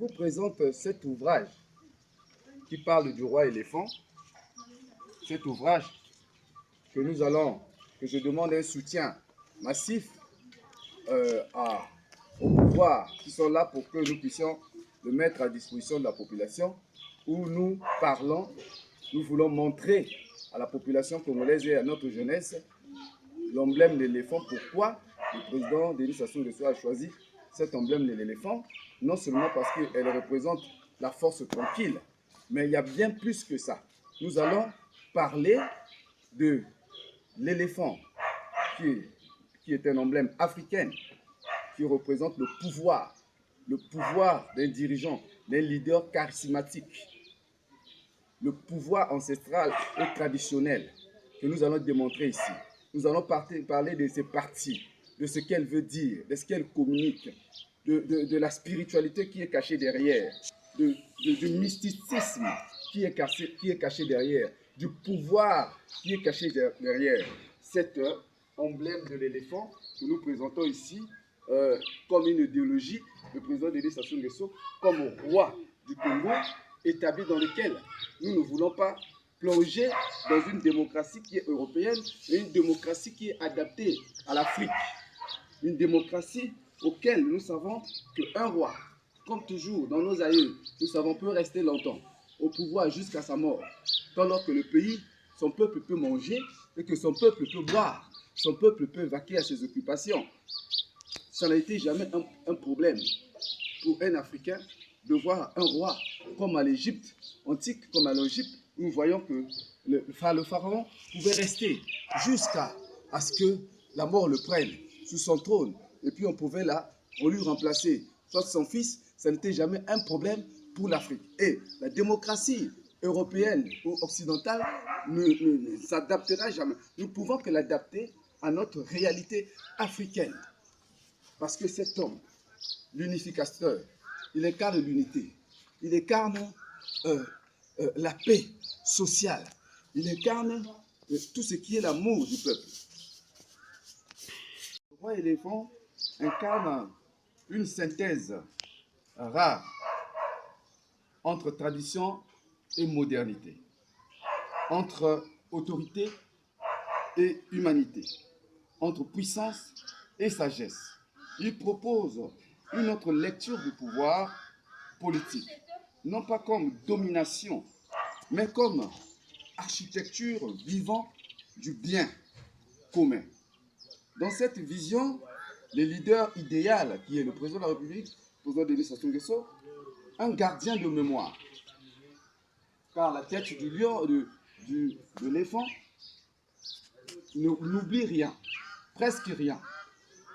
vous présente cet ouvrage qui parle du roi éléphant. Cet ouvrage que je demande un soutien massif au pouvoir qui sont là pour que nous puissions le mettre à disposition de la population, où nous parlons, nous voulons montrer à la population congolaise et à notre jeunesse l'emblème de l'éléphant. Pourquoi le président Denis Sassou Nguesso a choisi cet emblème de l'éléphant? Non seulement parce qu'elle représente la force tranquille, mais il y a bien plus que ça. Nous allons parler de l'éléphant qui est un emblème africain, qui représente le pouvoir d'un dirigeant, d'un leader charismatique, le pouvoir ancestral et traditionnel que nous allons démontrer ici. Nous allons parler de ces parties, de ce qu'elle veut dire, de ce qu'elle communique, de la spiritualité qui est cachée derrière, du mysticisme qui est caché derrière, du pouvoir qui est caché derrière. Cet emblème de l'éléphant que nous présentons ici comme une idéologie, le président Denis Sassou Nguesso comme roi du Congo, établi dans lequel nous ne voulons pas plonger dans une démocratie qui est européenne et une démocratie qui est adaptée à l'Afrique. Une démocratie auquel nous savons qu'un roi, comme toujours dans nos aïeux, nous savons peut rester longtemps au pouvoir jusqu'à sa mort. Tandis que le pays, son peuple peut manger et que son peuple peut boire, son peuple peut vaquer à ses occupations. Ça n'a été jamais un problème pour un Africain de voir un roi comme à l'Égypte antique, comme à l'Égypte, nous voyons que le pharaon pouvait rester jusqu'à ce que la mort le prenne sur son trône. Et puis on lui remplacer soit son fils. Ça n'était jamais un problème pour l'Afrique. Et la démocratie européenne ou occidentale ne s'adaptera jamais. Nous ne pouvons que l'adapter à notre réalité africaine. Parce que cet homme, l'unificateur, il incarne l'unité, il incarne la paix sociale, il incarne tout ce qui est l'amour du peuple. Le roi éléphant incarne une synthèse rare entre tradition et modernité, entre autorité et humanité, entre puissance et sagesse. Il propose une autre lecture du pouvoir politique, non pas comme domination, mais comme architecture vivant du bien commun. Dans cette vision, le leader idéal, qui est le président de la République, le président Denis Sassou Nguesso, un gardien de mémoire. Car la tête du lion, de l'éléphant, n'oublie rien, presque rien,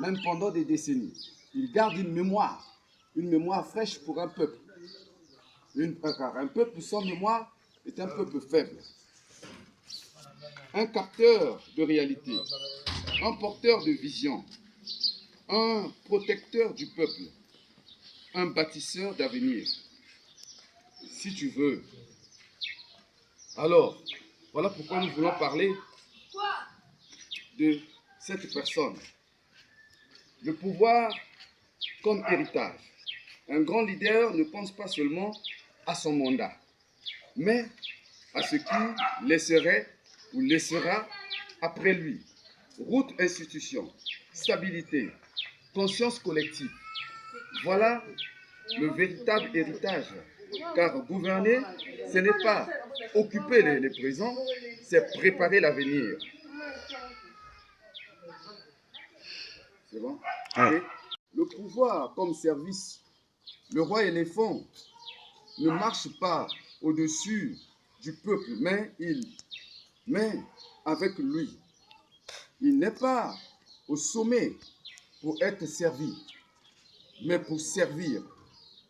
même pendant des décennies. Il garde une mémoire fraîche pour un peuple. Un peuple sans mémoire est un peuple faible. Un capteur de réalité, un porteur de vision, un protecteur du peuple, un bâtisseur d'avenir. Si tu veux. Alors, voilà pourquoi nous voulons parler de cette personne. Le pouvoir comme héritage. Un grand leader ne pense pas seulement à son mandat, mais à ce qu'il laisserait ou laissera après lui. Route, institution, stabilité, conscience collective. Voilà le véritable héritage. Car gouverner, ce n'est pas occuper les présents, c'est préparer l'avenir. C'est bon? Okay. Le pouvoir comme service, le roi éléphant ne marche pas au-dessus du peuple, mais avec lui. Il n'est pas au sommet pour être servi, mais pour servir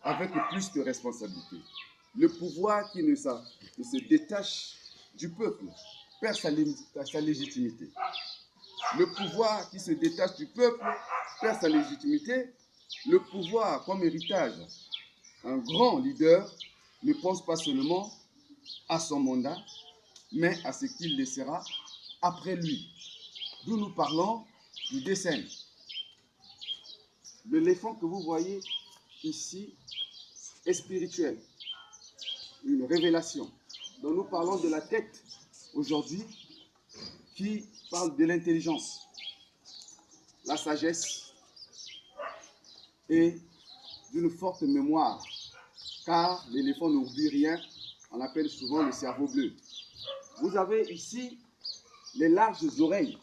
avec plus de responsabilité. Le pouvoir qui ne se détache du peuple perd sa légitimité. Le pouvoir qui se détache du peuple perd sa légitimité. Le pouvoir comme héritage, un grand leader ne pense pas seulement à son mandat, mais à ce qu'il laissera après lui. D'où nous parlons du dessin. L'éléphant que vous voyez ici est spirituelle, une révélation. Donc nous parlons de la tête aujourd'hui qui parle de l'intelligence, la sagesse et d'une forte mémoire, car l'éléphant n'oublie rien, on appelle souvent le cerveau bleu. Vous avez ici les larges oreilles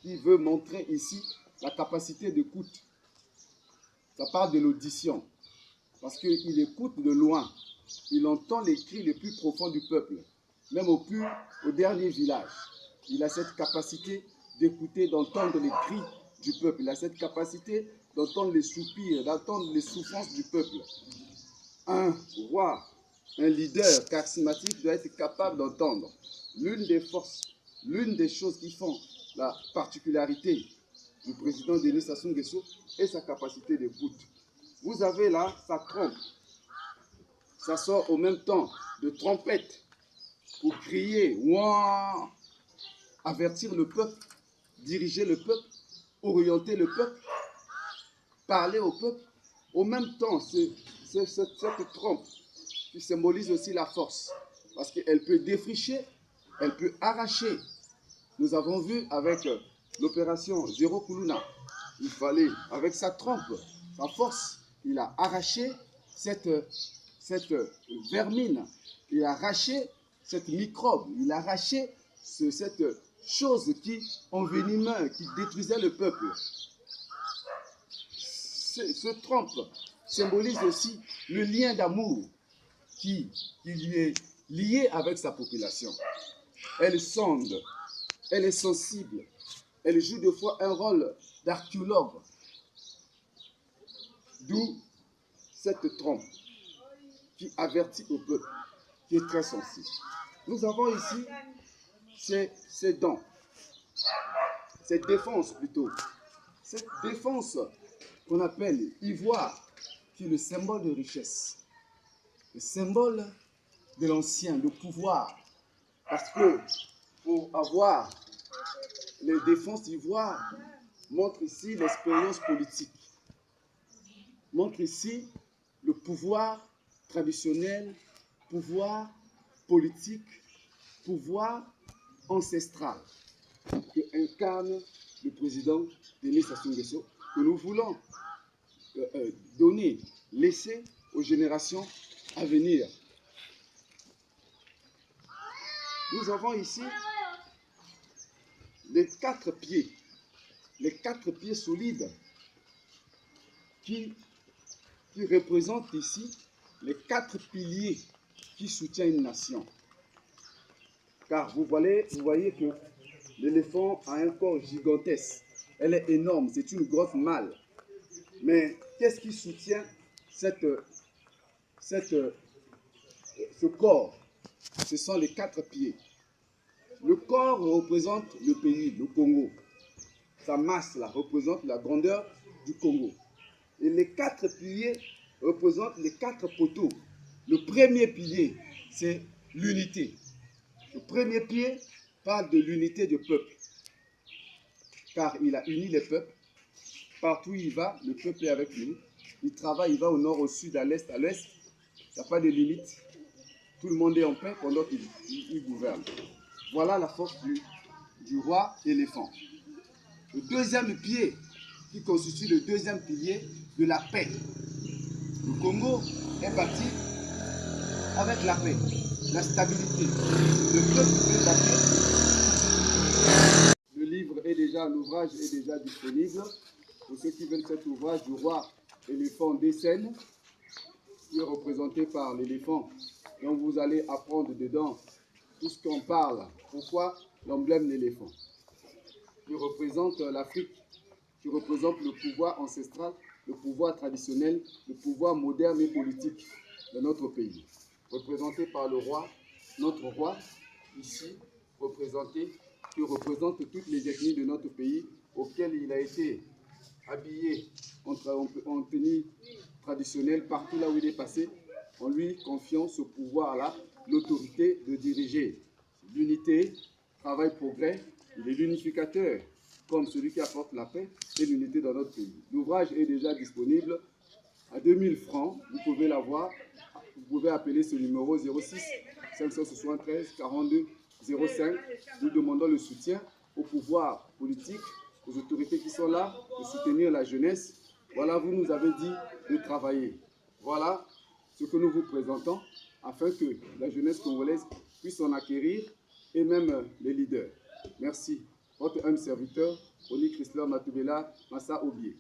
qui veut montrer ici la capacité d'écoute. Ça parle de l'audition, parce qu'il écoute de loin, il entend les cris les plus profonds du peuple, même au dernier village. Il a cette capacité d'écouter, d'entendre les cris du peuple. Il a cette capacité d'entendre les soupirs, d'entendre les souffrances du peuple. Un roi, un leader charismatique doit être capable d'entendre. L'une des forces, l'une des choses qui font la particularité du président Denis Sassou Nguesso est sa capacité d'écoute. Vous avez là sa trompe. Ça sort au même temps de trompette pour crier, ouah, avertir le peuple, diriger le peuple, orienter le peuple, parler au peuple. Au même temps, cette trompe qui symbolise aussi la force, parce qu'elle peut défricher, elle peut arracher. Nous avons vu avec l'opération Zéro Kuluna, il fallait, avec sa trompe, sa force, il a arraché cette vermine, il a arraché cette microbe, il a arraché cette chose qui envenimait, qui détruisait le peuple. Ce trompe symbolise aussi le lien d'amour qui lui est lié avec sa population. Elle sonde, elle est sensible, elle joue des fois un rôle d'archéologue. D'où cette trompe qui avertit au peuple, qui est très sensible. Nous avons ici ces dents, cette défense plutôt. Cette défense qu'on appelle ivoire, qui est le symbole de richesse, le symbole de l'ancien, le pouvoir. Parce que pour avoir les défenses d'ivoire, montre ici l'expérience politique, montre ici le pouvoir traditionnel, pouvoir politique, pouvoir ancestral que incarne le président Denis Sassou Nguesso, que nous voulons donner, laisser aux générations à venir. Nous avons ici les quatre pieds solides qui représentent ici les 4 piliers qui soutiennent une nation. Car vous voyez que l'éléphant a un corps gigantesque. Elle est énorme, c'est une grosse malle. Mais qu'est-ce qui soutient ce corps? Ce sont les 4 pieds. Le corps représente le pays, le Congo. Sa masse là représente la grandeur du Congo. Et les 4 piliers représentent les 4 poteaux. Le premier pilier, c'est l'unité. Le premier pied parle de l'unité du peuple. Car il a uni les peuples. Partout où il va, le peuple est avec lui. Il travaille, il va au nord, au sud, à l'est, à l'ouest. Il n'y a pas de limite. Tout le monde est en paix pendant qu'il gouverne. Voilà la force du roi éléphant. Le deuxième pied, qui constitue le deuxième pilier de la paix. Le Congo est bâti avec la paix, la stabilité. Le peuple veut la paix. Le livre est déjà, l'ouvrage est déjà disponible. Pour ceux qui veulent cet ouvrage du roi éléphant des Scènes, qui est représenté par l'éléphant. Donc vous allez apprendre dedans tout ce qu'on parle. Pourquoi l'emblème de l'éléphant, qui représente l'Afrique, qui représente le pouvoir ancestral, le pouvoir traditionnel, le pouvoir moderne et politique de notre pays. Représenté par le roi, notre roi, ici, qui représente toutes les ethnies de notre pays, auxquelles il a été habillé en tenue traditionnelle partout là où il est passé, en lui confiant ce pouvoir-là, l'autorité de diriger. L'unité, travail, progrès, il est l'unificateur, comme celui qui apporte la paix et l'unité dans notre pays. L'ouvrage est déjà disponible 2000 francs, vous pouvez l'avoir. Vous pouvez appeler ce numéro 06 573 42 05. Nous demandons le soutien au pouvoir politique, aux autorités qui sont là, de soutenir la jeunesse. Voilà, vous nous avez dit de travailler. Voilà ce que nous vous présentons afin que la jeunesse congolaise puisse en acquérir et même les leaders. Merci. Votre humble serviteur, Oli Chrysler Matubela Massa Obié.